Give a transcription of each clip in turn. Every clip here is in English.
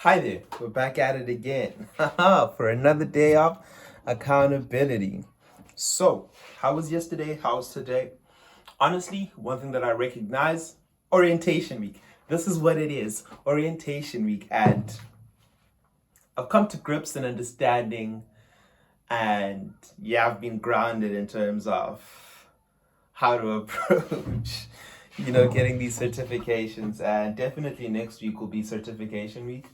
Hi there, we're back at it again for another day of accountability. So, how was yesterday? How's today? Honestly, one thing that I recognize orientation week. This is what it is orientation week, and I've come to grips and understanding, and yeah, I've been grounded in terms of how to approach, getting these certifications, and definitely next week will be certification week.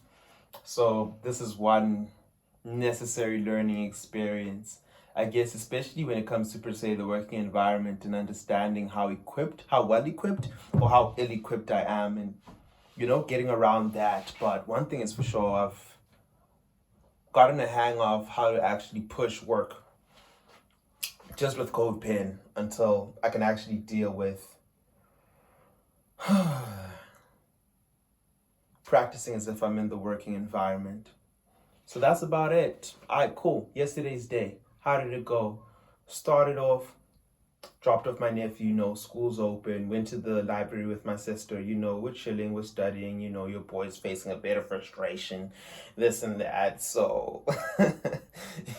So this is one necessary learning experience, I guess, especially when it comes to per se the working environment and understanding how well equipped or how ill equipped I am, and getting around that. But one thing is for sure, I've gotten a hang of how to actually push work just with code pen until I can actually deal with practicing as if I'm in the working environment. So that's about it. All right, cool. Yesterday's day. How did it go? Started off, dropped off my nephew, school's open, went to the library with my sister, we're chilling, we're studying, your boy's facing a bit of frustration, this and that. So,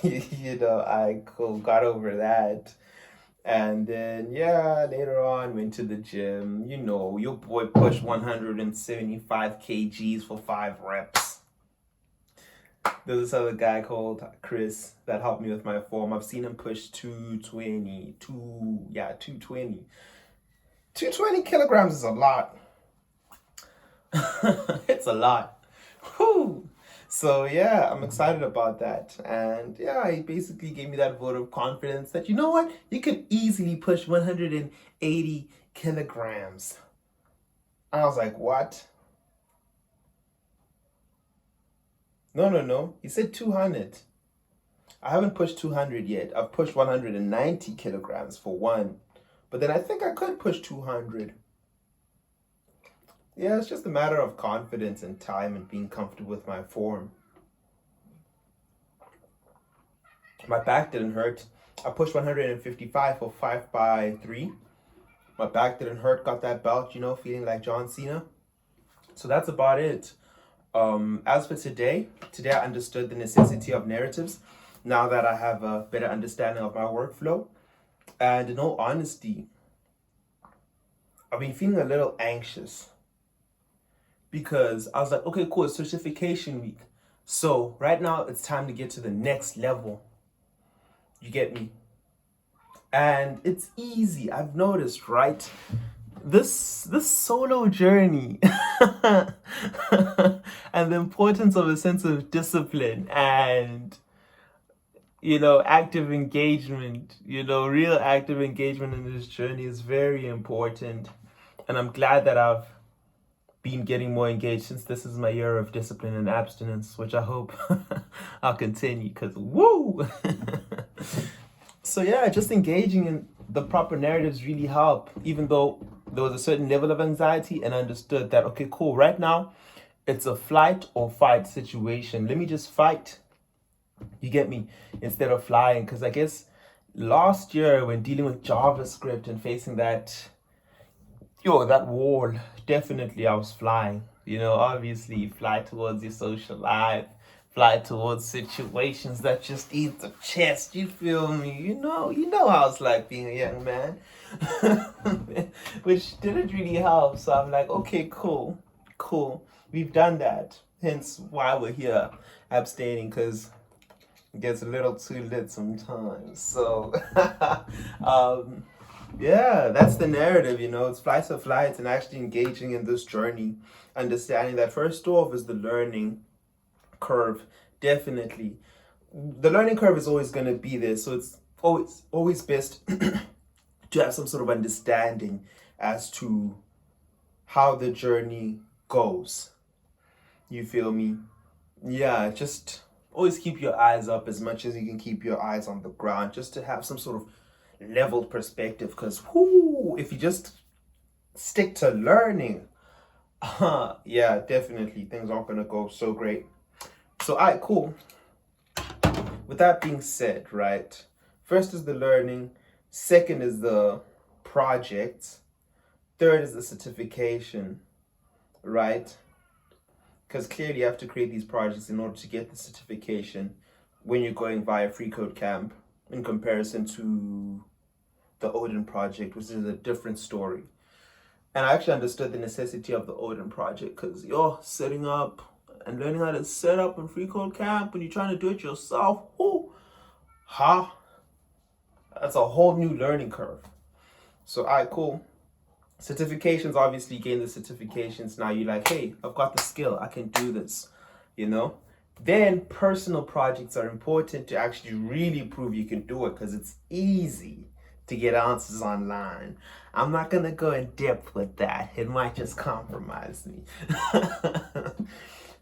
I cool, got over that. And then, yeah, later on, went to the gym. Your boy pushed 175 kgs for 5 reps. There's this other guy called Chris that helped me with my form. I've seen him push 220, 220. 220 kilograms is a lot. It's a lot. Whew. So yeah, I'm excited about that. And yeah, he basically gave me that vote of confidence that you know what? You could easily push 180 kilograms. I was like, what? No, no, no. He said 200. I haven't pushed 200 yet. I've pushed 190 kilograms for one. But then I think I could push 200. Yeah, it's just a matter of confidence and time and being comfortable with my form. My back didn't hurt. I pushed 155 for 5 by 3. My back didn't hurt. Got that belt, feeling like John Cena. So that's about it. As for today I understood the necessity of narratives now that I have a better understanding of my workflow. And in all honesty, I've been feeling a little anxious because I was like, okay, cool, it's certification week. So right now it's time to get to the next level. You get me? And it's easy. I've noticed, right? This solo journey and the importance of a sense of discipline and active engagement, real active engagement in this journey is very important. And I'm glad that I've been getting more engaged since this is my year of discipline and abstinence, which I hope I'll continue because woo! So yeah, just engaging in the proper narratives really help, even though there was a certain level of anxiety, and I understood that, okay, cool, right now it's a flight or fight situation. Let me just fight. You get me? Instead of flying. Because I guess last year when dealing with JavaScript and facing that wall, definitely I was flying. Obviously fly towards your social life, fly towards situations that just eat the chest. You feel me? You know how it's like being a young man, which didn't really help. So I'm like, okay, cool. We've done that. Hence why we're here, abstaining, because it gets a little too lit sometimes. So, yeah, that's the narrative, It's flights or flights and actually engaging in this journey, understanding that first off is the learning curve, definitely. The learning curve is always going to be there, so it's always best to have some sort of understanding as to how the journey goes. You feel me? Yeah, just always keep your eyes up as much as you can keep your eyes on the ground, just to have some sort of leveled perspective. Because if you just stick to learning, yeah, definitely things aren't gonna go so great. So, all right, cool. With that being said, right, first is the learning, second is the project, third is the certification, right? because clearly you have to create these projects in order to get the certification when you're going via Free Code Camp, in comparison to the Odin project, which is a different story. And I actually understood the necessity of the Odin project because you're setting up and learning how to set up in Free Code Camp when you're trying to do it yourself. That's a whole new learning curve. So, all right, cool. Certifications, obviously, gain the certifications. Now you're like, hey, I've got the skill. I can do this, you know? Then personal projects are important to actually really prove you can do it because it's easy to get answers online. I'm not going to go in depth with that. It might just compromise me.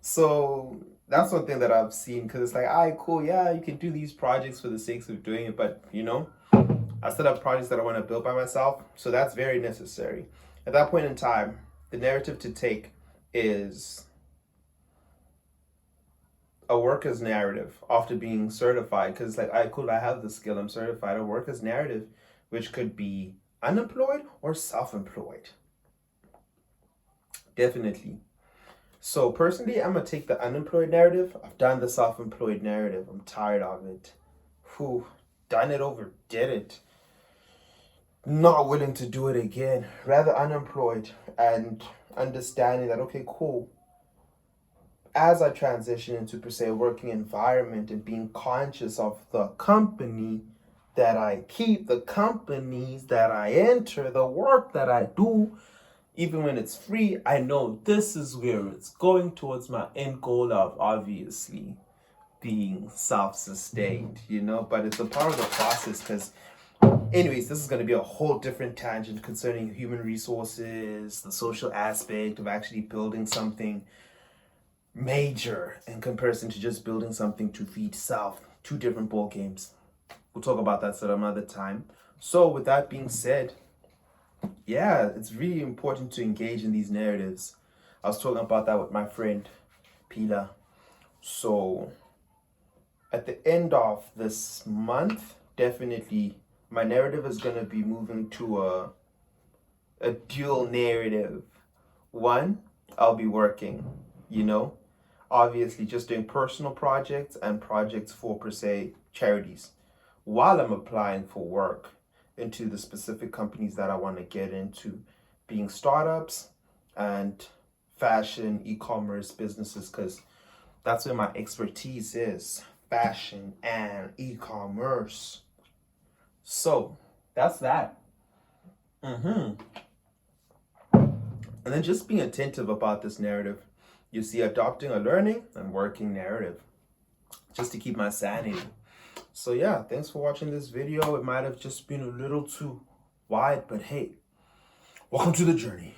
So that's one thing that I've seen because it's like, all right, cool. Yeah, you can do these projects for the sake of doing it. But, I still have projects that I want to build by myself. So that's very necessary. At that point in time, the narrative to take is a worker's narrative after being certified. Because it's like, all right, cool, I have the skill, I'm certified. A worker's narrative, which could be unemployed or self-employed. Definitely. So personally, I'm going to take the unemployed narrative. I've done the self-employed narrative. I'm tired of it. Done it, overdid it. Not willing to do it again. Rather unemployed and understanding that, okay, cool. As I transition into, per se, a working environment and being conscious of the company that I keep, the companies that I enter, the work that I do, even when it's free, I know this is where it's going towards my end goal of obviously being self-sustained, but it's a part of the process because anyways, this is going to be a whole different tangent concerning human resources, the social aspect of actually building something major in comparison to just building something to feed self. Two different ball games. We'll talk about that some other time. So with that being said, yeah, it's really important to engage in these narratives. I was talking about that with my friend Pila. So at the end of this month, definitely my narrative is going to be moving to a dual narrative. One, I'll be working, obviously just doing personal projects and projects for, per se, charities while I'm applying for work into the specific companies that I want to get into, being startups and fashion, e-commerce businesses, because that's where my expertise is, fashion and e-commerce. So that's that. And then just being attentive about this narrative. You see, adopting a learning and working narrative just to keep my sanity. So yeah, thanks for watching this video. It might have just been a little too wide, but hey, welcome to the journey.